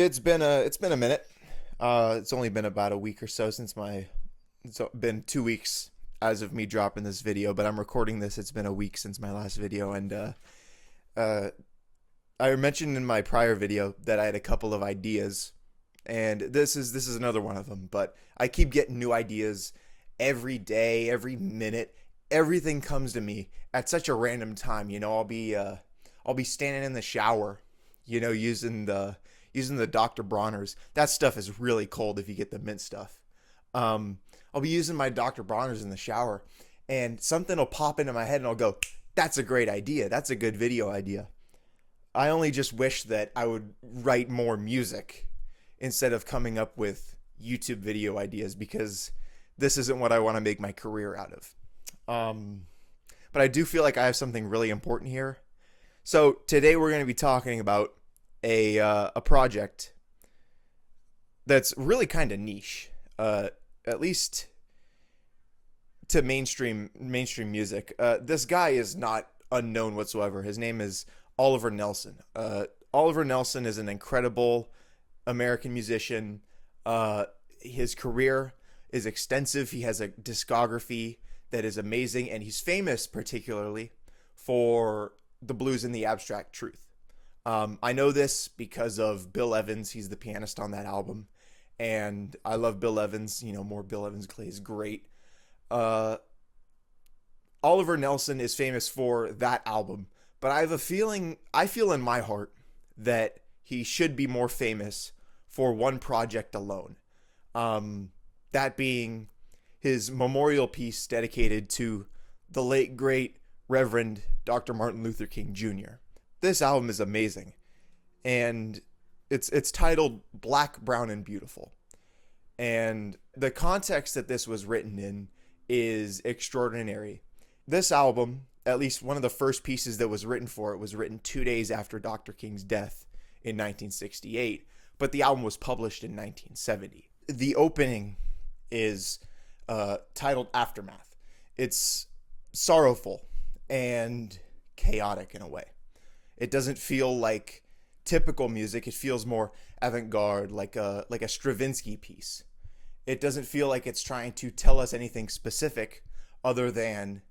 It's been a minute. It's only been about a week or so since my it's been 2 weeks as of me dropping this video, but I'm recording this. It's been a week since my last video, and uh, I mentioned in my prior video that I had a couple of ideas, and this is another one of them. But I keep getting new ideas every day, every minute. Everything comes to me at such a random time. I'll be standing in the shower, using the Dr. Bronner's. That stuff is really cold if you get the mint stuff. I'll be using my Dr. Bronner's in the shower, and something will pop into my head, and I'll go, "That's a great idea. That's a good video idea." I only just wish that I would write more music instead of coming up with YouTube video ideas, because this isn't what I want to make my career out of. But I do feel like I have something really important here. So today we're going to be talking about a project that's really kind of niche, at least to mainstream music. This guy is not unknown whatsoever. His name is Oliver Nelson. Oliver Nelson is an incredible American musician. His career is extensive. He has a discography that is amazing, and he's famous particularly for the blues and the abstract truth. I know this because of Bill Evans. He's the pianist on that album, and I love Bill Evans. More Bill Evans plays great. Oliver Nelson is famous for that album, but I feel in my heart that he should be more famous for one project alone. That being his memorial piece dedicated to the late, great Reverend Dr. Martin Luther King Jr. This album is amazing, and it's titled Black, Brown, and Beautiful. And the context that this was written in is extraordinary. This album, at least one of the first pieces that was written for it, was written 2 days after Dr. King's death in 1968, but the album was published in 1970. The opening is titled Aftermath. It's sorrowful and chaotic in a way. It doesn't feel like typical music. It feels more avant-garde, like a Stravinsky piece. It doesn't feel like it's trying to tell us anything specific other than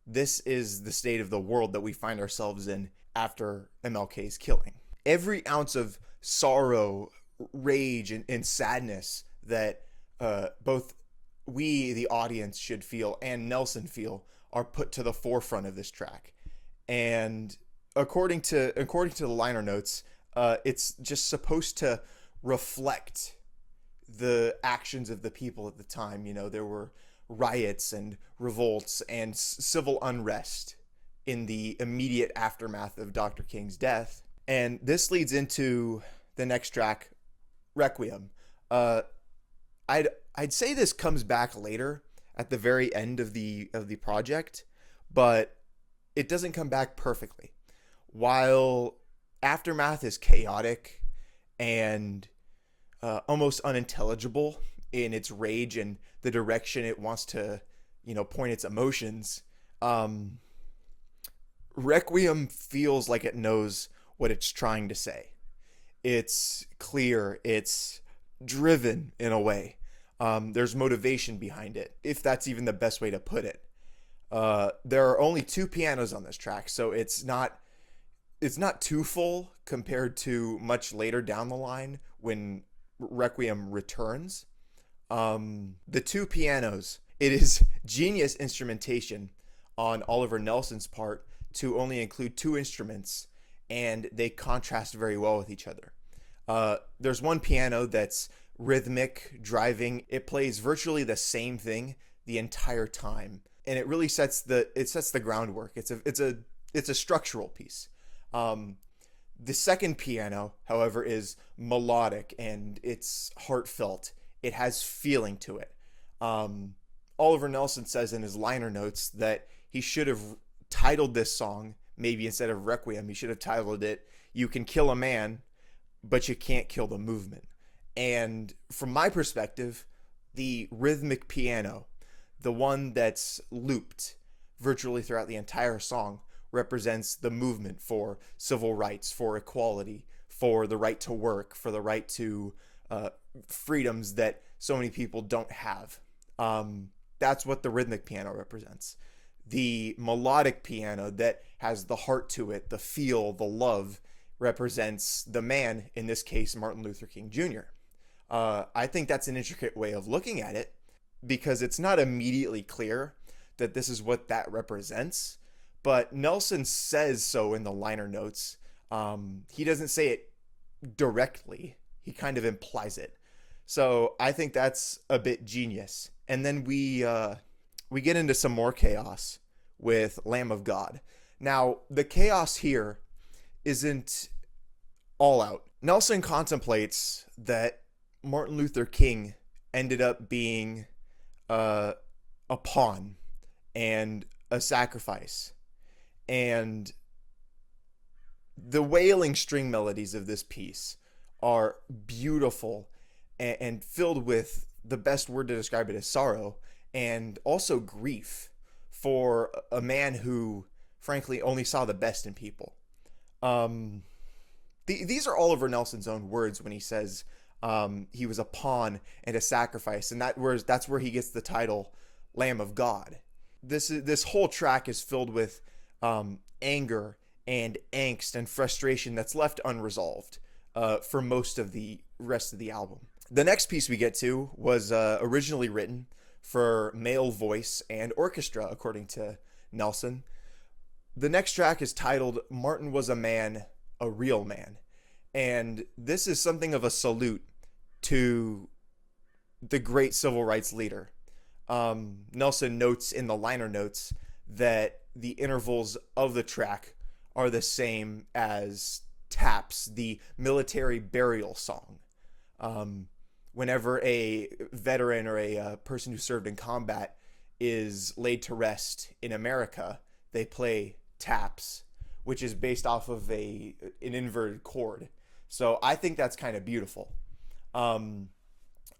this is the state of the world that we find ourselves in after MLK's killing. Every ounce of sorrow, rage, and sadness that both we, the audience, should feel and Nelson feel are put to the forefront of this track. And according to the liner notes, it's just supposed to reflect the actions of the people at the time. There were riots and revolts and civil unrest in the immediate aftermath of Dr. King's death. And this leads into the next track, Requiem. I'd say this comes back later at the very end of the project, but it doesn't come back perfectly. While Aftermath is chaotic and almost unintelligible in its rage and the direction it wants to, point its emotions, Requiem feels like it knows what it's trying to say. It's clear. It's driven in a way. There's motivation behind it, if that's even the best way to put it. There are only two pianos on this track, so it's not too full compared to much later down the line when Requiem returns. The two pianos, it is genius instrumentation on Oliver Nelson's part to only include two instruments, and they contrast very well with each other. There's one piano that's rhythmic, driving. It plays virtually the same thing the entire time, and it really sets the groundwork. It's a structural piece. The second piano, however, is melodic and it's heartfelt. It has feeling to it. Oliver Nelson says in his liner notes that he should have titled this song, maybe instead of Requiem, he should have titled it "You Can Kill a Man, but You Can't Kill the Movement." And from my perspective, the rhythmic piano, the one that's looped virtually throughout the entire song, represents the movement for civil rights, for equality, for the right to work, for the right to freedoms that so many people don't have. That's what the rhythmic piano represents. The melodic piano that has the heart to it, the feel, the love, represents the man, in this case, Martin Luther King Jr. I think that's an intricate way of looking at it because it's not immediately clear that this is what that represents, but Nelson says so in the liner notes. He doesn't say it directly, he kind of implies it. So I think that's a bit genius. And then we get into some more chaos with Lamb of God. Now, the chaos here isn't all out. Nelson contemplates that Martin Luther King ended up being a pawn and a sacrifice. And the wailing string melodies of this piece are beautiful and filled with, the best word to describe it is sorrow, and also grief for a man who, frankly, only saw the best in people. These are Oliver Nelson's own words when he says he was a pawn and a sacrifice, and that's where he gets the title Lamb of God. This whole track is filled with anger and angst and frustration that's left unresolved for most of the rest of the album. The next piece we get to was originally written for male voice and orchestra, according to Nelson. The next track is titled Martin Was a Man, a Real Man. And this is something of a salute to the great civil rights leader. Nelson notes in the liner notes that the intervals of the track are the same as Taps, the military burial song. Whenever a veteran or a person who served in combat is laid to rest in America, they play Taps, which is based off of an inverted chord. So I think that's kind of beautiful.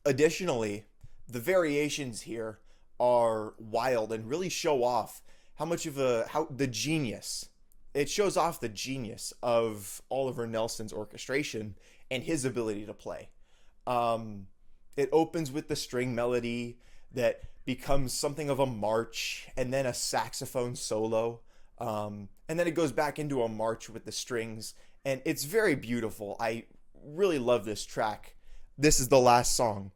Additionally, the variations here are wild and really show off the genius. It shows off the genius of Oliver Nelson's orchestration and his ability to play. It opens with the string melody that becomes something of a march and then a saxophone solo. And then it goes back into a march with the strings, and it's very beautiful. I really love this track. This is the last song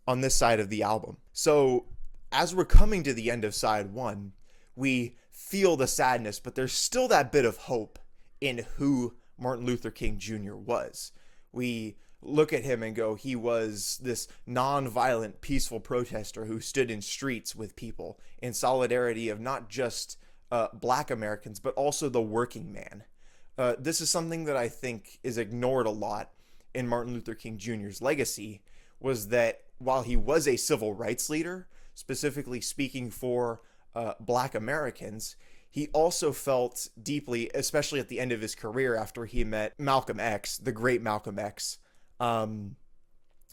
on this side of the album. So as we're coming to the end of side one, we feel the sadness, but there's still that bit of hope in who Martin Luther King Jr. was. We look at him and go, he was this non-violent, peaceful protester who stood in streets with people in solidarity of not just Black Americans, but also the working man. This is something that I think is ignored a lot in Martin Luther King Jr.'s legacy, was that while he was a civil rights leader, specifically speaking for Black Americans, he also felt deeply, especially at the end of his career after he met Malcolm X, the great Malcolm X,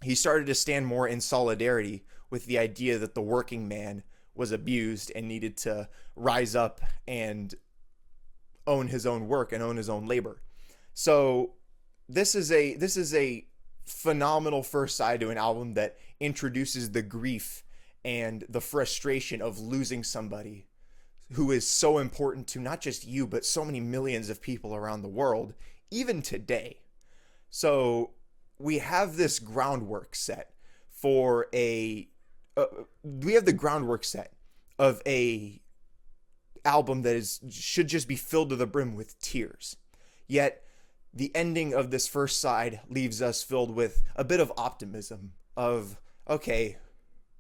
he started to stand more in solidarity with the idea that the working man was abused and needed to rise up and own his own work and own his own labor. So this is a phenomenal first side to an album that introduces the grief and the frustration of losing somebody who is so important to not just you, but so many millions of people around the world, even today. So we have this groundwork set for we have the groundwork set of a album that should just be filled to the brim with tears. Yet the ending of this first side leaves us filled with a bit of optimism of, okay,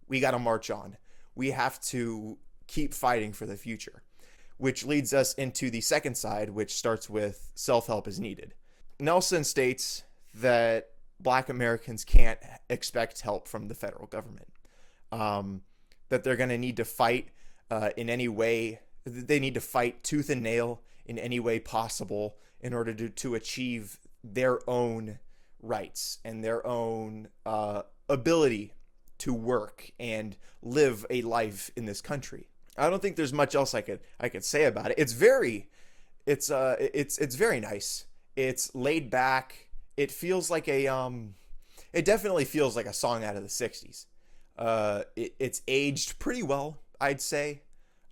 we got to march on. We have to keep fighting for the future, which leads us into the second side, which starts with self-help is needed. Nelson states that Black Americans can't expect help from the federal government, that they're going to need to fight in any way. They need to fight tooth and nail in any way possible in order to achieve their own rights and their own ability to work and live a life in this country. I don't think there's much else I could say about it. It's very nice. It's laid back. it feels like it definitely feels like a song out of the 60s. It's aged pretty well, I'd say.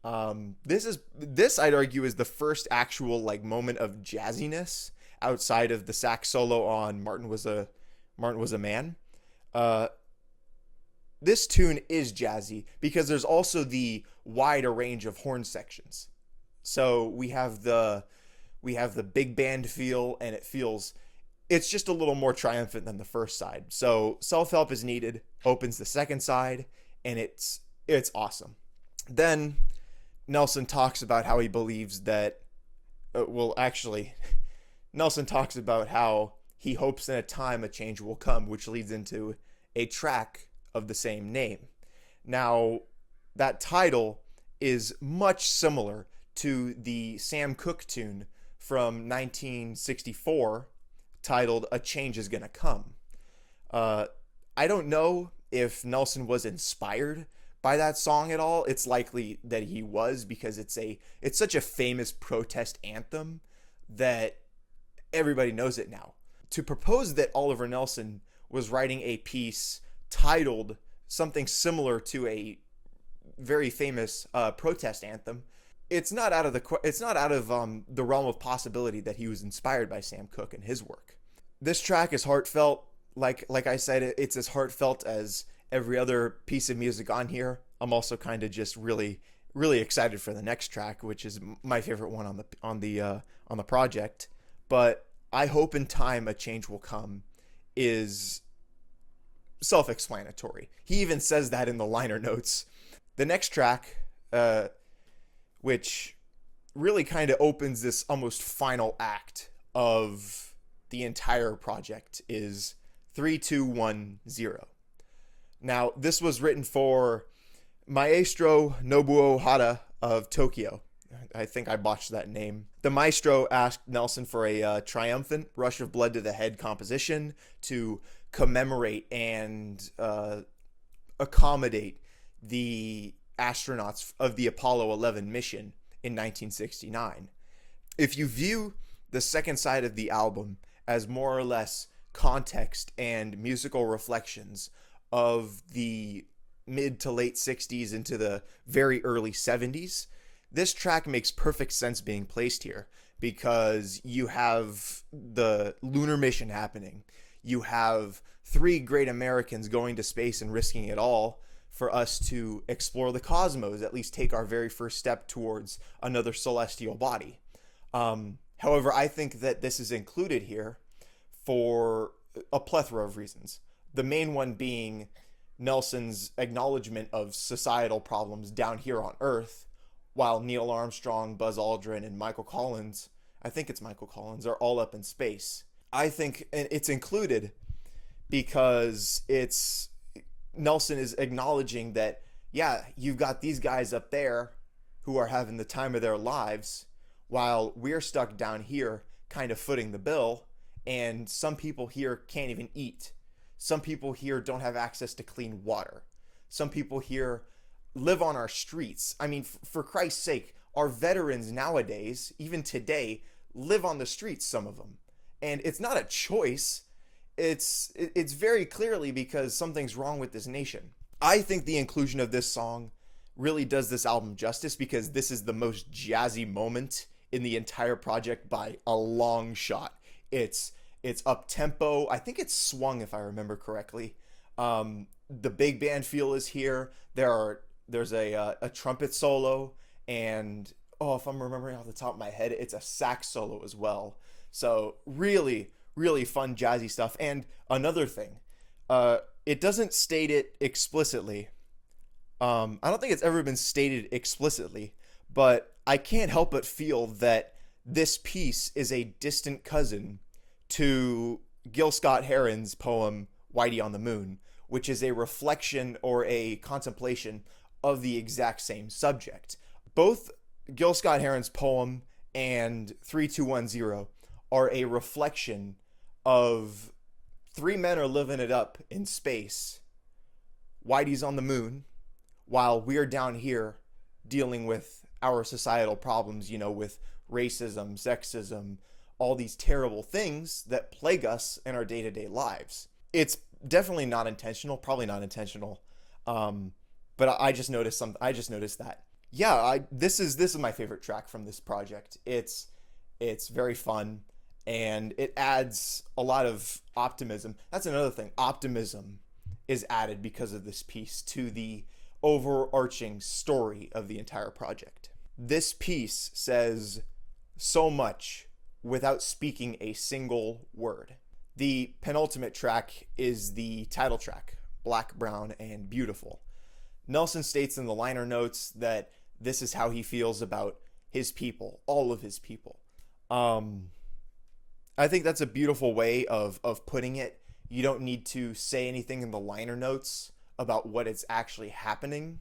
This I'd argue is the first actual like moment of jazziness outside of the sax solo on Martin Was a Man. Uh, this tune is jazzy because there's also the wider range of horn sections. So we have the big band feel, and it's just a little more triumphant than the first side. So Self-Help Is Needed opens the second side, and it's awesome. Then Nelson talks about how he believes that actually Nelson talks about how he hopes in a time a change will come, which leads into a track of the same name. Now, that title is much similar to the Sam Cooke tune from 1964 titled A Change Is Gonna Come. I don't know if Nelson was inspired by that song at all. It's likely that he was, because it's such a famous protest anthem that everybody knows it now. To propose that Oliver Nelson was writing a piece titled something similar to a very famous protest anthem, it's not out of the realm of possibility that he was inspired by Sam Cooke and his work. This track is heartfelt. Like I said, it's as heartfelt as every other piece of music on here. I'm also kind of just really excited for the next track, which is my favorite one on the project. But I hope in time a change will come is self-explanatory. He even says that in the liner notes. The next track, which really kind of opens this almost final act of the entire project, is 3210. Now, this was written for Maestro Nobuo Hara of Tokyo. I think I botched that name. The maestro asked Nelson for a triumphant Rush of Blood to the Head composition to commemorate and accommodate the astronauts of the Apollo 11 mission in 1969. If you view the second side of the album as more or less context and musical reflections of the mid to late 60s into the very early 70s, this track makes perfect sense being placed here, because you have the lunar mission happening. You have three great Americans going to space and risking it all for us to explore the cosmos, at least take our very first step towards another celestial body. However, I think that this is included here for a plethora of reasons. The main one being Nelson's acknowledgement of societal problems down here on Earth, while Neil Armstrong, Buzz Aldrin, and Michael Collins, I think it's Michael Collins, are all up in space. I think it's included because Nelson is acknowledging that, yeah, you've got these guys up there who are having the time of their lives, while we're stuck down here kind of footing the bill, and some people here can't even eat. Some people here don't have access to clean water. Some people here live on our streets. I mean, for Christ's sake, our veterans nowadays, even today, live on the streets, some of them. And it's not a choice. It's very clearly because something's wrong with this nation. I think the inclusion of this song really does this album justice, because this is the most jazzy moment in the entire project by a long shot. It's up tempo. I think it's swung, if I remember correctly. The big band feel is here. There's a trumpet solo, and if I'm remembering off the top of my head, it's a sax solo as well. So really fun jazzy stuff. And another thing, it doesn't state it explicitly. I don't think it's ever been stated explicitly, but I can't help but feel that this piece is a distant cousin to Gil Scott-Heron's poem Whitey on the Moon, which is a reflection or a contemplation of the exact same subject. Both Gil Scott-Heron's poem and 3210 are a reflection of three men are living it up in space. Whitey's on the moon, while we're down here dealing with our societal problems, with racism, sexism, all these terrible things that plague us in our day-to-day lives. It's definitely not intentional, probably not intentional. Um, but I just noticed some. I just noticed that. Yeah, this is my favorite track from this project. It's very fun, and it adds a lot of optimism. That's another thing. Optimism is added because of this piece to the overarching story of the entire project. This piece says so much without speaking a single word. The penultimate track is the title track, Black, Brown, and Beautiful. Nelson states in the liner notes that this is how he feels about his people, all of his people. I think that's a beautiful way of putting it. You don't need to say anything in the liner notes about what is actually happening.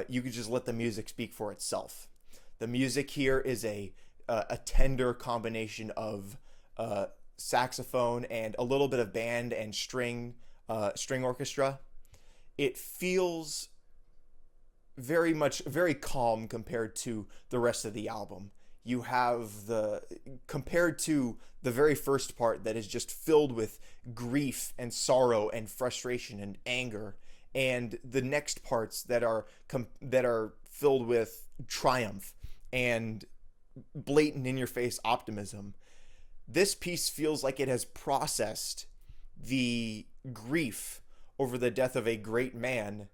You could just let the music speak for itself. The music here is a tender combination of saxophone and a little bit of band and string orchestra. It feels very calm compared to the rest of the album. You have compared to the very first part that is just filled with grief and sorrow and frustration and anger, and the next parts that are filled with triumph and blatant in your face optimism. This piece feels like it has processed the grief over the death of a great man,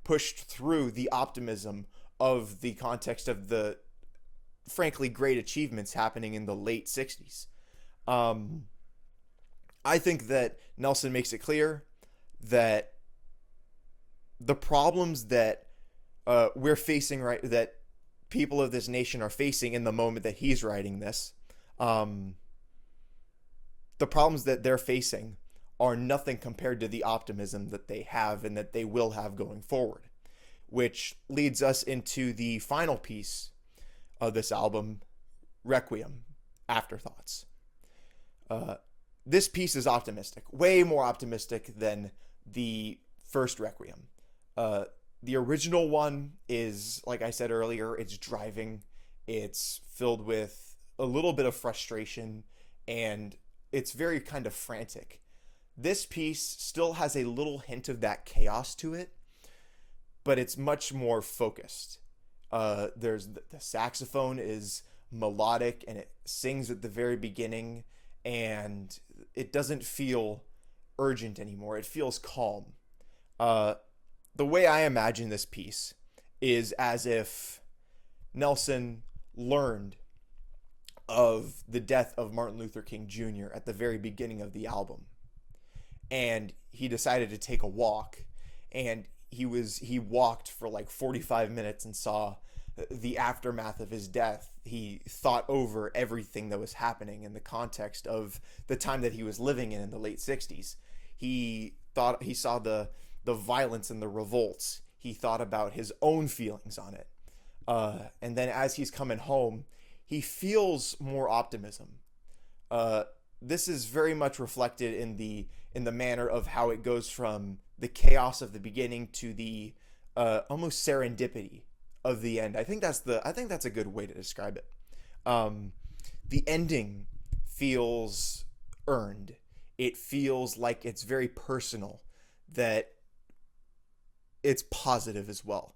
pushed through the optimism of the context of the frankly great achievements happening in the late 60s. I think that Nelson makes it clear that the problems that we're facing, right, that people of this nation are facing in the moment that he's writing this, the problems that they're facing are nothing compared to the optimism that they have and that they will have going forward, which leads us into the final piece of this album, Requiem, Afterthoughts. This piece is optimistic, way more optimistic than the first Requiem. The original one is, like I said earlier, it's driving, it's filled with a little bit of frustration, and it's very kind of frantic. This piece still has a little hint of that chaos to it, but it's much more focused. There's the saxophone is melodic and it sings at the very beginning, and it doesn't feel urgent anymore. It feels calm. The way I imagine this piece is as if Nelson learned of the death of Martin Luther King Jr. at the very beginning of the album, and he decided to take a walk, and he walked for like 45 minutes and saw the aftermath of his death. He thought over everything that was happening in the context of the time that he was living in the late 60s. He saw the violence and the revolts. He thought about his own feelings on it. And then as he's coming home, he feels more optimism. This is very much reflected in the manner of how it goes from the chaos of the beginning to the almost serendipity of the end. I think that's a good way to describe it. The ending feels earned. It feels like it's very personal, that it's positive as well.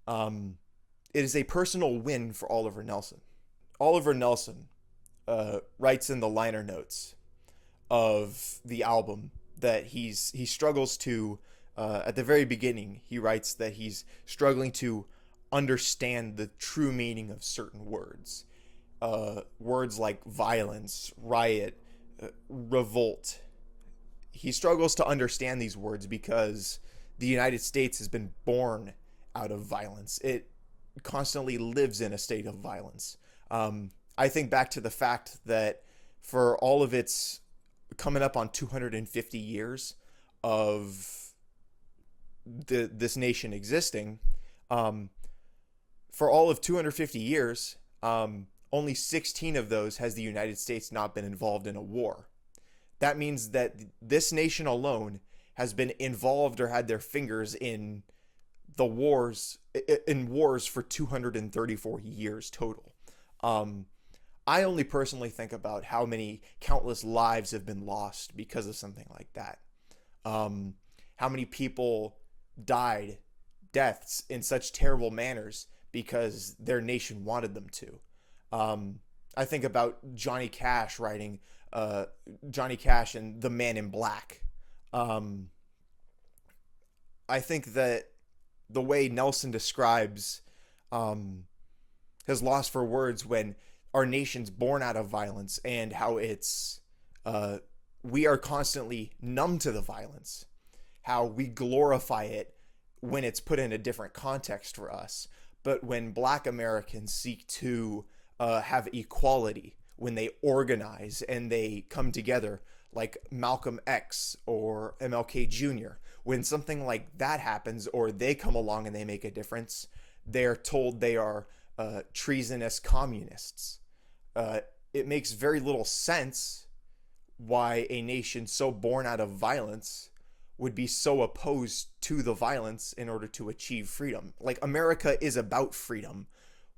It is a personal win for Oliver Nelson. Oliver Nelson writes in the liner notes of the album that he struggles to, at the very beginning, he writes that he's struggling to understand the true meaning of certain words. Words like violence, riot, revolt. He struggles to understand these words because the United States has been born out of violence. It constantly lives in a state of violence. I think back to the fact that for all of its coming up on 250 years of this nation existing, for all of 250 years, only 16 of those has the United States not been involved in a war. That means that this nation alone has been involved or had their fingers in wars for 234 years total. I only personally think about how many countless lives have been lost because of something like that. Um, how many people died deaths in such terrible manners because their nation wanted them to. Um, I think about Johnny Cash writing Johnny Cash and The Man in Black. Um, I think that the way Nelson describes um, his loss for words when our nation's born out of violence and how it's uh, we are constantly numb to the violence, how we glorify it when it's put in a different context for us. But when Black Americans seek to have equality, when they organize and they come together, like Malcolm X or MLK Jr., when something like that happens or they come along and they make a difference, they're told they are treasonous communists. It makes very little sense why a nation so born out of violence would be so opposed to the violence in order to achieve freedom. Like, America is about freedom.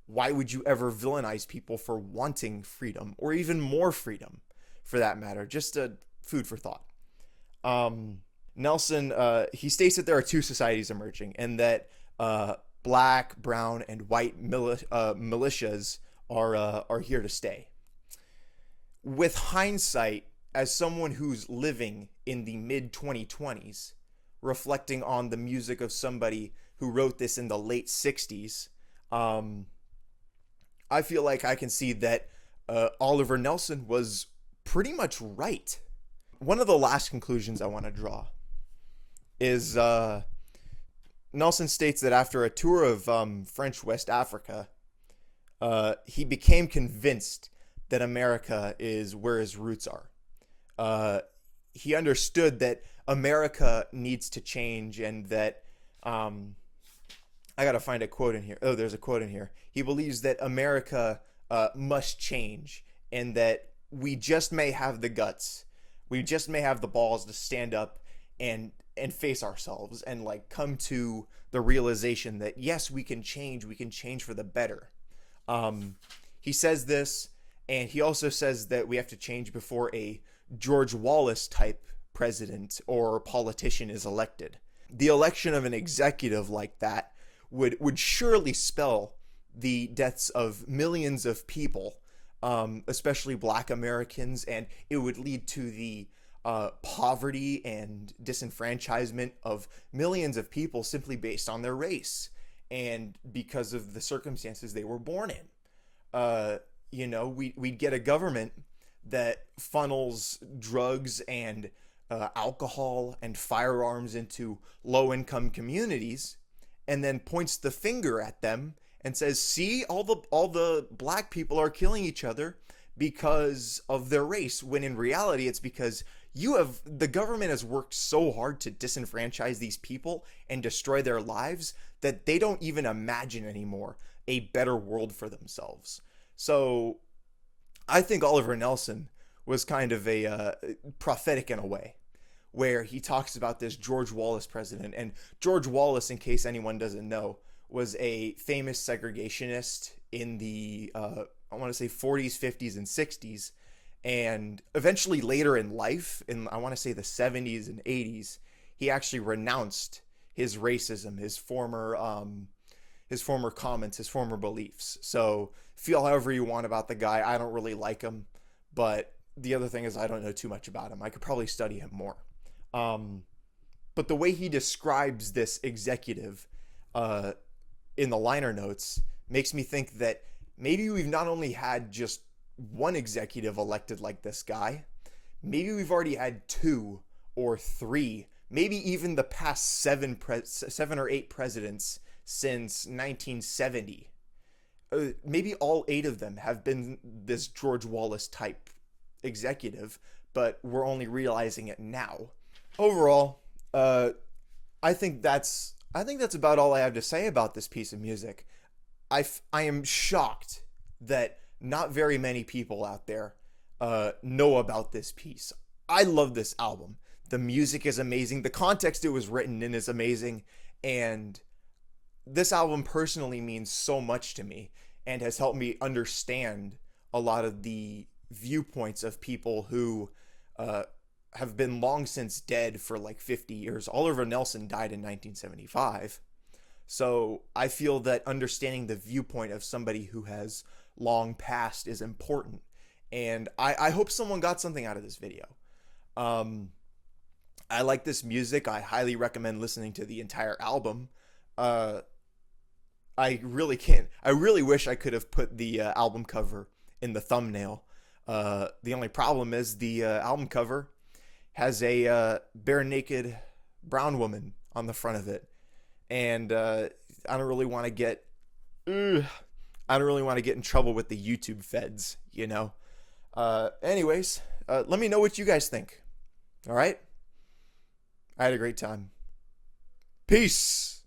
Why would you ever villainize people for wanting freedom or even more freedom for that matter? Just a food for thought. Nelson, he states that there are two societies emerging and that black, brown, and white militias are here to stay. With hindsight, as someone who's living in the mid 2020s, reflecting on the music of somebody who wrote this in the late 60s, I feel like I can see that Oliver Nelson was pretty much right. One of the last conclusions I want to draw is Nelson states that after a tour of French West Africa, he became convinced that America is where his roots are. He understood that America needs to change and that I gotta find a quote in here. Oh, there's a quote in here. He believes that America must change and that we just may have the guts, we just may have the balls to stand up and face ourselves and like come to the realization that yes, we can change for the better. He says this, and he also says that we have to change before a George Wallace type president or politician is elected. The election of an executive like that would surely spell the deaths of millions of people, especially Black Americans, and it would lead to the poverty and disenfranchisement of millions of people simply based on their race and because of the circumstances they were born in. We'd get a government that funnels drugs and alcohol and firearms into low-income communities and then points the finger at them and says, see, all the black people are killing each other because of their race, when in reality it's because the government has worked so hard to disenfranchise these people and destroy their lives that they don't even imagine anymore a better world for themselves. So I think Oliver Nelson was kind of a prophetic in a way, where he talks about this George Wallace president. And George Wallace, in case anyone doesn't know, was a famous segregationist in the, I want to say 40s, 50s, and 60s. And eventually later in life, in I want to say the 70s and 80s, he actually renounced his racism, his former comments, his former beliefs. So feel however you want about the guy. I don't really like him, but the other thing is I don't know too much about him. I could probably study him more. But the way he describes this executive in the liner notes makes me think that maybe we've not only had just one executive elected like this guy, maybe we've already had 2 or 3, maybe even the past 7 or 8 presidents since 1970. Maybe all 8 of them have been this George Wallace type executive, but we're only realizing it now. Overall, I think that's about all I have to say about this piece of music. I am shocked that not very many people out there know about this piece. I love this album. The music is amazing. The context it was written in is amazing. And this album personally means so much to me and has helped me understand a lot of the viewpoints of people who have been long since dead for like 50 years. Oliver Nelson died in 1975. So I feel that understanding the viewpoint of somebody who has long passed is important. And I hope someone got something out of this video. I like this music. I highly recommend listening to the entire album. I really can't. I really wish I could have put the album cover in the thumbnail. The only problem is the album cover has a bare naked brown woman on the front of it, and I don't really want to get. I don't really want to get in trouble with the YouTube feds, you know. Anyways, let me know what you guys think. All right. I had a great time. Peace.